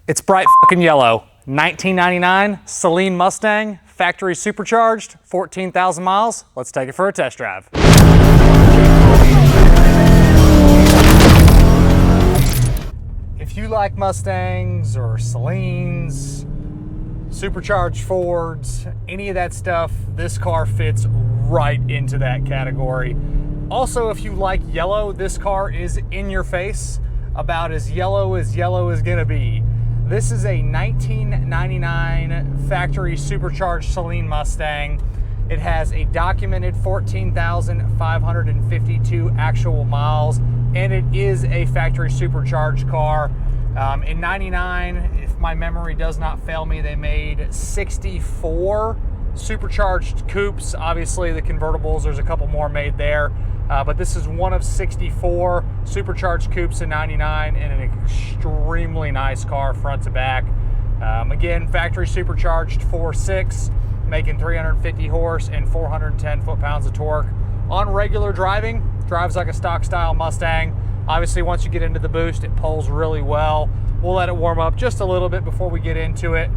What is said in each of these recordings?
It's bright fucking yellow. 1999 Saleen Mustang, factory supercharged, 14,000 miles. Let's take it for a test drive. If you like Mustangs or Saleens, supercharged Fords, any of that stuff, this car fits right into that category. Also, if you like yellow, this car is in your face, about as yellow is gonna be. This is a 1999 factory supercharged Saleen Mustang. It has a documented 14,552 actual miles, and it is a factory supercharged car. In 99, if my memory does not fail me, they made 64 supercharged coupes. Obviously the convertibles, there's a couple more made there, but this is one of 64 supercharged coupes in 99, and an extremely nice car front to back. Again, factory supercharged 4.6, making 350 horse and 410 foot-pounds of torque. On regular driving, drives like a stock style Mustang. Obviously, once you get into the boost, it pulls really well. We'll let it warm up just a little bit before we get into it.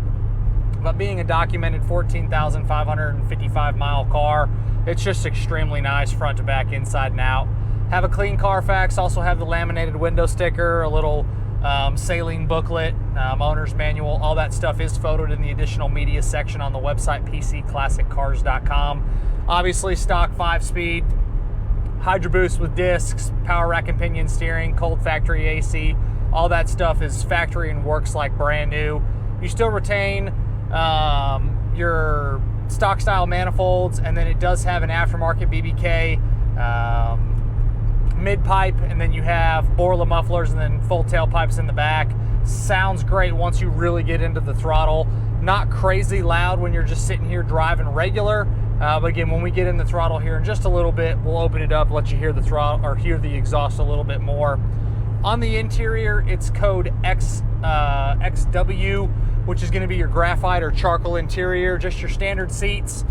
But being a documented 14,555 mile car, it's just extremely nice front to back, inside and out. Have a clean Carfax, also have the laminated window sticker, a little Saleen booklet, owner's manual. All that stuff is photoed in the additional media section on the website, pcclassiccars.com. Obviously, stock 5-speed. Hydro boost with discs, power rack and pinion steering, cold factory AC, all that stuff is factory and works like brand new. You still retain your stock style manifolds, and then it does have an aftermarket BBK mid pipe, and then you have Borla mufflers and then full tailpipes in the back. Sounds great once you really get into the throttle. Not crazy loud when you're just sitting here driving regular. But again, when we get in the throttle here in just a little bit, we'll open it up, let you hear the throttle or hear the exhaust a little bit more. On the interior, it's code XW, which is going to be your graphite or charcoal interior, just your standard seats.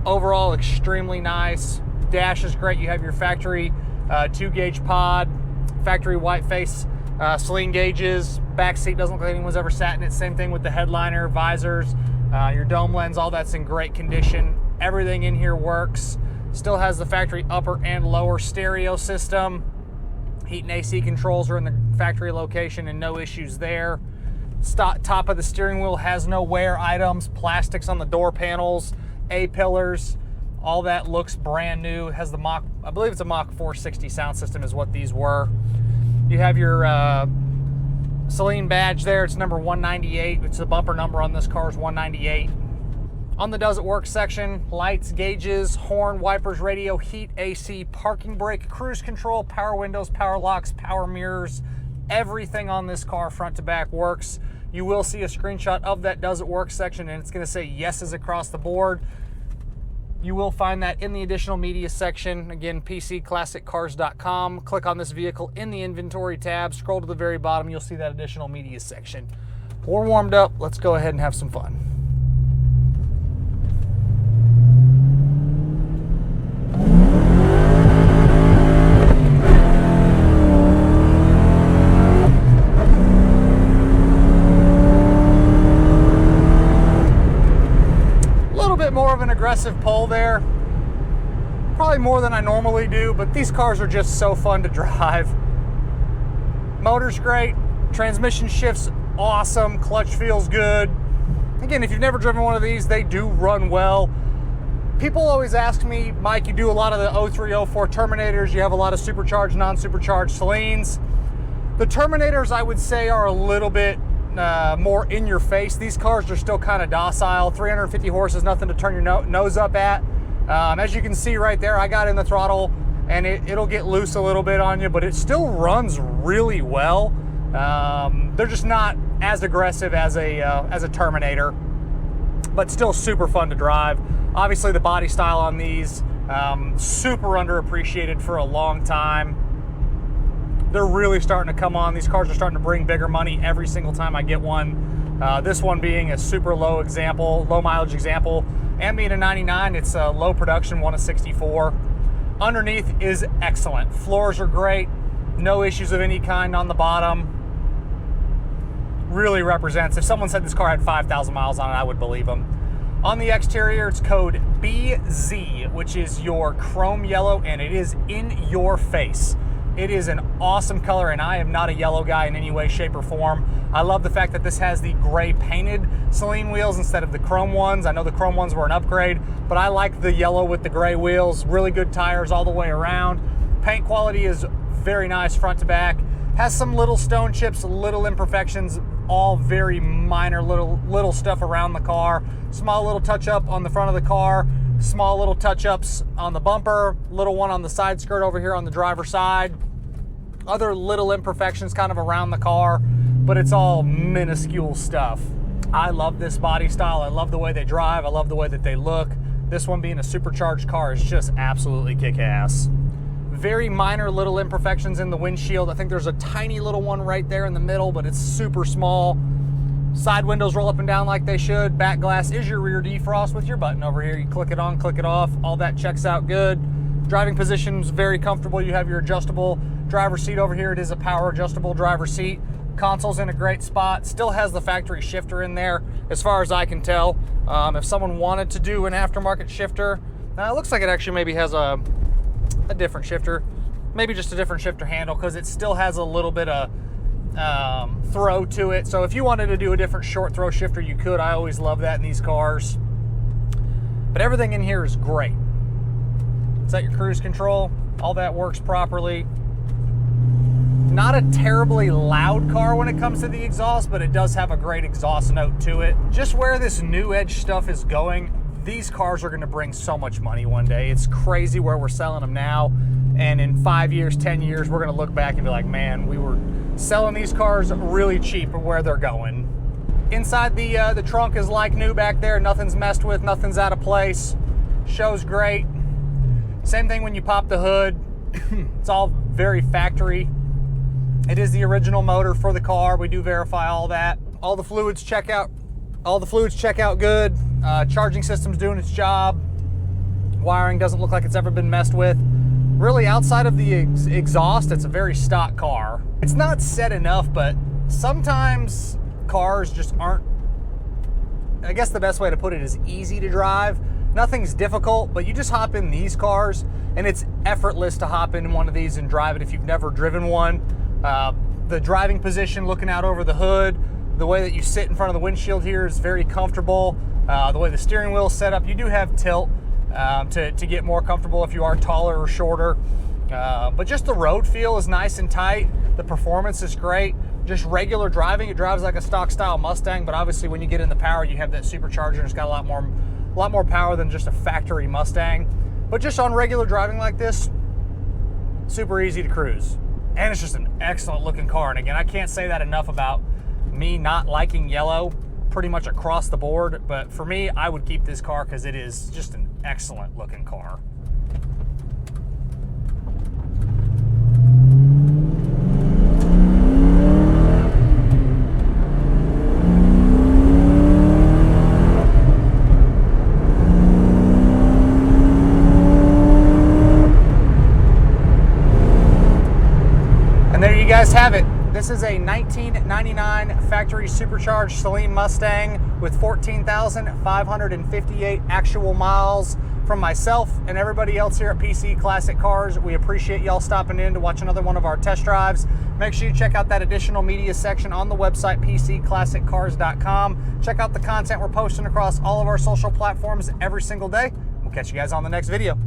Overall, extremely nice. Dash is great. You have your factory 2-gauge pod, factory white face Saleen gauges. Back seat doesn't look like anyone's ever sat in it. Same thing with the headliner, visors, your dome lens, all that's in great condition. Everything in here works. Still has the factory upper and lower stereo system. Heat and AC controls are in the factory location and no issues there. Top of the steering wheel has no wear items, plastics on the door panels, A-pillars, all that looks brand new. It has the Mach, I believe it's a Mach 460 sound system is what these were. You have your Saleen badge there. It's number 198. It's the bumper number on this car is 198. On the Does It Work section, lights, gauges, horn, wipers, radio, heat, AC, parking brake, cruise control, power windows, power locks, power mirrors. Everything on this car front to back works. You will see a screenshot of that Does It Work section, and it's going to say yeses across the board. You will find that in the additional media section. Again, pcclassiccars.com. Click on this vehicle in the inventory tab. Scroll to the very bottom. You'll see that additional media section. We're warmed up. Let's go ahead and have some fun. More of an aggressive pull there, probably more than I normally do, but these cars are just so fun to drive. Motor's great, transmission shifts awesome, clutch feels good. Again, if you've never driven one of these, they do run well. People always ask me, Mike, you do a lot of the 03, 04 Terminators, you have a lot of supercharged, non-supercharged Saleens. The Terminators, I would say, are a little bit more in your face. These cars are still kind of docile. 350 horses, nothing to turn your nose up at. As you can see right there, I got in the throttle and it'll get loose a little bit on you, but it still runs really well. They're just not as aggressive as a Terminator, but still super fun to drive. Obviously the body style on these, super underappreciated for a long time. They're really starting to come on. These cars are starting to bring bigger money every single time I get one. This one being a super low mileage example, and being a 99, it's a low production, one of 64. Underneath is excellent. Floors are great. No issues of any kind on the bottom. really represents. If someone said this car had 5,000 miles on it, I would believe them. On the exterior, it's code BZ, which is your chrome yellow, and it is in your face. It is an awesome color, and I am not a yellow guy in any way, shape, or form. I love the fact that this has the gray painted Saleen wheels instead of the chrome ones. I know the chrome ones were an upgrade, but I like the yellow with the gray wheels. Really good tires all the way around. Paint quality is very nice front to back. Has some little stone chips, little imperfections, all very minor little stuff around the car. Small little touch up on the front of the car, small little touch ups on the bumper, little one on the side skirt over here on the driver's side. Other little imperfections kind of around the car, but it's all minuscule stuff. I love this body style. I love the way they drive. I love the way that they look. This one being a supercharged car is just absolutely kick-ass. Very minor little imperfections in the windshield. I think there's a tiny little one right there in the middle, but it's super small. Side windows roll up and down like they should. Back glass is your rear defrost with your button over here. You click it on, click it off. All that checks out good. Driving position's very comfortable. You have your adjustable driver's seat over here. It is a power adjustable driver's seat. Console's in a great spot. Still has the factory shifter in there as far as I can tell. If someone wanted to do an aftermarket shifter, it looks like it actually maybe has a different shifter, maybe just a different shifter handle, because it still has a little bit of throw to it. So if you wanted to do a different short throw shifter, you could. I always love that in these cars. But everything in here is great. Set your cruise control, all that works properly. Not a terribly loud car when it comes to the exhaust, but it does have a great exhaust note to it. Just where this new edge stuff is going, these cars are gonna bring so much money one day. It's crazy where we're selling them now. And in 5 years, 10 years, we're gonna look back and be like, man, we were selling these cars really cheap for where they're going. Inside the trunk is like new back there. Nothing's messed with, nothing's out of place. Show's great. Same thing when you pop the hood. It's all very factory. It is the original motor for the car. We do verify all that. All the fluids check out good. Charging system's doing its job. Wiring doesn't look like it's ever been messed with. Really, outside of the exhaust, it's a very stock car. It's not said enough, but sometimes cars just aren't, I guess the best way to put it is easy to drive. Nothing's difficult, but you just hop in these cars and it's effortless to hop in one of these and drive it if you've never driven one. The driving position, looking out over the hood, the way that you sit in front of the windshield here is very comfortable. The way the steering wheel is set up, you do have tilt to get more comfortable if you are taller or shorter. But just the road feel is nice and tight. The performance is great. Just regular driving, it drives like a stock style Mustang, but obviously when you get in the power, you have that supercharger and it's got a lot more power than just a factory Mustang. But just on regular driving like this, super easy to cruise. And it's just an excellent looking car. And again, I can't say that enough about me not liking yellow pretty much across the board. But for me, I would keep this car because it is just an excellent looking car. And there you guys have it. This is a 1999 factory supercharged Saleen Mustang with 14,558 actual miles. From myself and everybody else here at PC Classic Cars, we appreciate y'all stopping in to watch another one of our test drives. Make sure you check out that additional media section on the website, PCClassicCars.com. Check out the content we're posting across all of our social platforms every single day. We'll catch you guys on the next video.